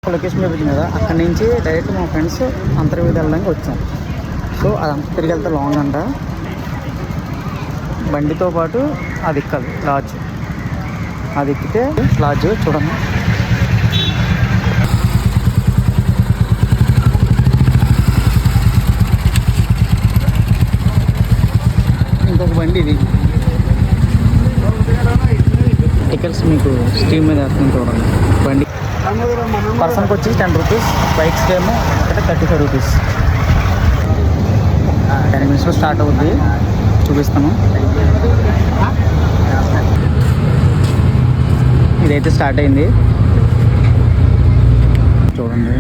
Location చూపించింది కదా, అక్కడి నుంచి డైరెక్ట్ మా ఫ్రెండ్స్ అంతర్వేది వెళ్ళడానికి వచ్చాం. సో అదంతా తిరిగి వెళ్తే లాంగ్ అంట, బండితో పాటు అది ఎక్కాలి లాడ్జ్. అది ఎక్కితే లాడ్జ్ చూడండి. ఇంకొక బండి ఇది, టికెట్స్ మీకు స్ట్రీమ్ మీద వేస్తుంది చూడండి. బండి పర్సన్కి వచ్చి 10 రూపీస్, బైక్స్కి ఏమో ఒకటి 35 రూపీస్. 10 మినిట్స్లో స్టార్ట్ అవుద్ది, చూపిస్తాను. ఇదైతే స్టార్ట్ అయింది చూడండి,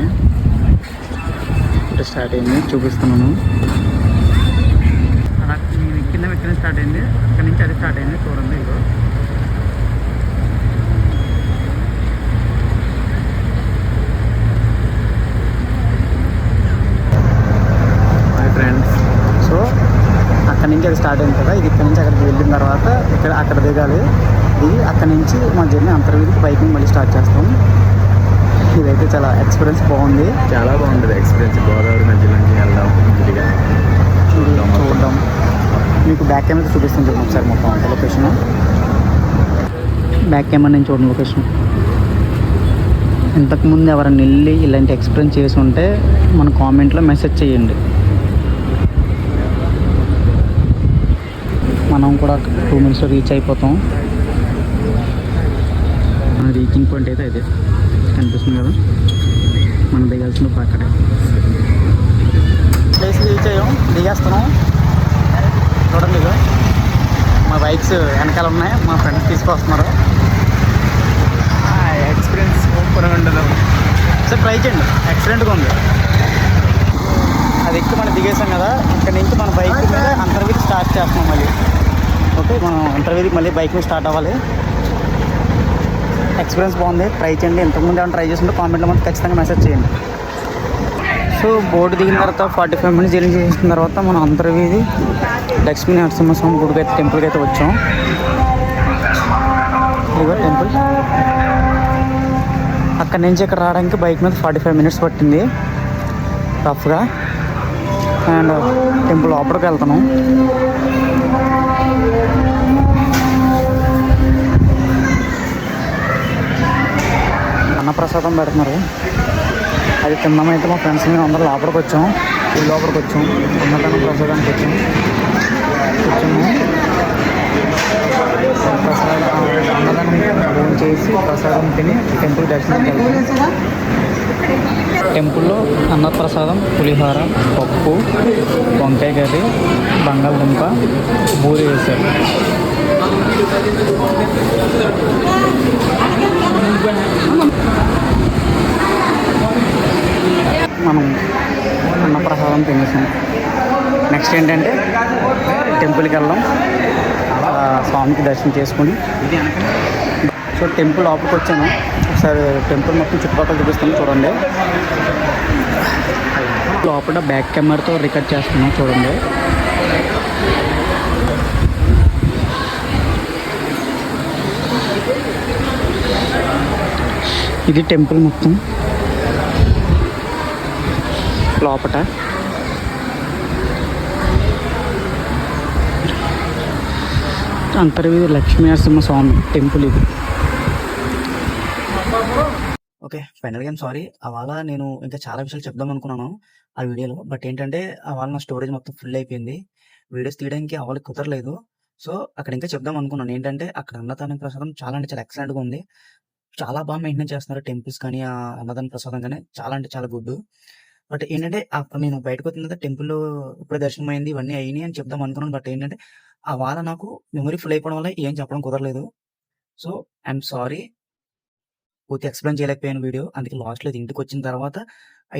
ఇటు స్టార్ట్ అయింది చూపిస్తున్నాను. అలా కింద ఎక్కడ స్టార్ట్ అయింది, అక్కడి నుంచి అది స్టార్ట్ అయింది చూడండి. ఇదో ఫ్రెండ్స్, సో అక్కడి నుంచి అది స్టార్ట్ అయింది కదా, ఇది ఇక్కడ నుంచి అక్కడికి వెళ్ళిన తర్వాత అక్కడ దిగాలి. దిగి అక్కడి నుంచి మా జర్నీ అంతర్వేదికి బైకింగ్ మళ్ళీ స్టార్ట్ చేస్తాం. ఇదైతే చాలా ఎక్స్పీరియన్స్ బాగుంది, చాలా బాగుంటుంది ఎక్స్పీరియన్స్. గోదావరి మధ్యలో నుంచి వెళ్దాం, చూడడం. మీకు బ్యాక్ కెమెరా చూపిస్తాను చూడండి ఒకసారి మొత్తం అంత లొకేషన్. బ్యాక్ కెమెరా నుంచి చూడండి లొకేషన్. ఇంతకుముందు ఎవరైనా వెళ్ళి ఇలాంటి ఎక్స్పీరియన్స్ చేసి ఉంటే మన కామెంట్లో మెసేజ్ చేయండి. మనం కూడా 2 మినిట్స్లో రీచ్ అయిపోతాం. రీచింగ్ పాయింట్ అయితే అదే కనిపిస్తుంది కదా, మనం దిగాల్సిన అక్కడే. ప్లేస్ రీచ్ అయ్యాం, దిగేస్తున్నాం చూడండి. ఇక మా బైక్స్ వెనకాల ఉన్నాయి, మా ఫ్రెండ్స్ తీసుకొస్తున్నారు. ఎక్స్పీరియన్స్ సూపర్గా ఉండదు. సార్ ట్రై చేయండి, ఎక్సలెంట్గా ఉంది. అది ఎక్కి మనం దిగేసాం కదా, ఇక్కడ నుంచి మన బైక్ మీద అంతర్వేదికి స్టార్ట్ చేస్తున్నాం మళ్ళీ. ఓకే, మనం అంతర్వేదికి మళ్ళీ బైక్ మీద స్టార్ట్ అవ్వాలి. ఎక్స్పీరియన్స్ బాగుంది, ట్రై చేయండి. ఇంతకుముందు ఏమైనా ట్రై చేస్తుంటే కామెంట్లో మనకు ఖచ్చితంగా మెసేజ్ చేయండి. సో బోర్డు దిగిన తర్వాత 45 మినిట్స్ జర్నీ చేసిన తర్వాత మనం అంతర్వేది లక్ష్మీ నరసింహస్వామి గుడికి అయితే టెంపుల్కి అయితే వచ్చాం. ఇదిగో టెంపుల్. అక్కడి నుంచి ఇక్కడ రావడానికి బైక్ మీద 45 మినిట్స్ పట్టింది రఫ్గా. అండ్ టెంపుల్ లోపలికి వెళ్తున్నాం. అన్నప్రసాదం పెడుతున్నారు, అది తిన్నామైతే మా ఫ్రెండ్స్ మేము అందరూ లోపలికి వచ్చాం. లోపలికి వచ్చాం, అన్నదానం ప్రసాదానికి వచ్చాం. కూర్చొని అన్నదానం భోజనం చేసి ప్రసాదం తిని టెంపుల్ దర్శనానికి వెళ్తాం. టెంపుల్లో అన్నప్రసాదం, పులిహోర, పప్పు, వంకాయ కర్రీ, బంగాళదుంప, బూరి వేశారు. మనం అన్నప్రసాదం తినేసాం. నెక్స్ట్ ఏంటంటే టెంపుల్కి వెళ్ళాం, స్వామికి దర్శనం చేసుకుని. సో టెంపుల్ లోపలికి వచ్చాను, ఒకసారి టెంపుల్ మొత్తం చుట్టుపక్కల చూపిస్తాను చూడండి. లోపల బ్యాక్ కెమెరాతో రికార్డ్ చేస్తున్నాం చూడండి. ఇది టెంపుల్ మొత్తం లోపట. అంతర్వేది లక్ష్మీ నరసింహస్వామి టెంపుల్ ఇది. ఓకే, ఫైనల్గా సారీ, అవాళ నేను ఇంకా చాలా విషయాలు చెప్దాం అనుకున్నాను ఆ వీడియోలో. బట్ ఏంటంటే అవాళ నా స్టోరేజ్ మొత్తం ఫుల్ అయిపోయింది, వీడియోస్ తీయడానికి అవాళ కుదరలేదు. సో అక్కడ ఇంకా చెప్దాం అనుకున్నాను ఏంటంటే అక్కడ అన్నదాన ప్రసాదం చాలా అంటే చాలా ఎక్సలెంట్గా ఉంది. చాలా బాగా మెయింటైన్ చేస్తున్నారు టెంపుల్స్ కానీ, ఆ అన్నదాన ప్రసాదం కానీ చాలా అంటే చాలా గుడ్. బట్ ఏంటంటే నేను బయటకు వచ్చిన తర్వాత టెంపుల్ ఇప్పుడే దర్శనం అయింది, ఇవన్నీ అయినాయి అని చెప్దాం అనుకున్నాను. బట్ ఏంటంటే ఆ వాళ్ళ నాకు మెమరీ ఫుల్ అయిపోవడం వల్ల ఏం చెప్పడం కుదరలేదు. సో ఐఎమ్ సారీ, పూర్తి ఎక్స్ప్లెయిన్ చేయలేకపోయాను వీడియో. అందుకే లాస్ట్లో ఇంటికి వచ్చిన తర్వాత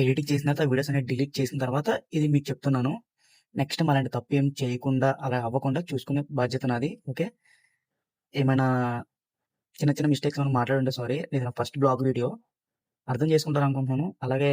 ఎడిటింగ్ చేసిన తర్వాత వీడియోస్ అనేది డిలీట్ చేసిన తర్వాత ఇది మీకు చెప్తున్నాను. నెక్స్ట్ టైం అలాంటి తప్పు ఏం చేయకుండా, అలా అవ్వకుండా చూసుకునే బాధ్యత నాది. ఓకే, ఏమైనా చిన్న చిన్న మిస్టేక్స్ మాట్లాడుంటే సారీ. ఇది నా ఫస్ట్ బ్లాగ్ వీడియో, అర్థం చేసుకుంటారు అనుకుంటున్నాను. అలాగే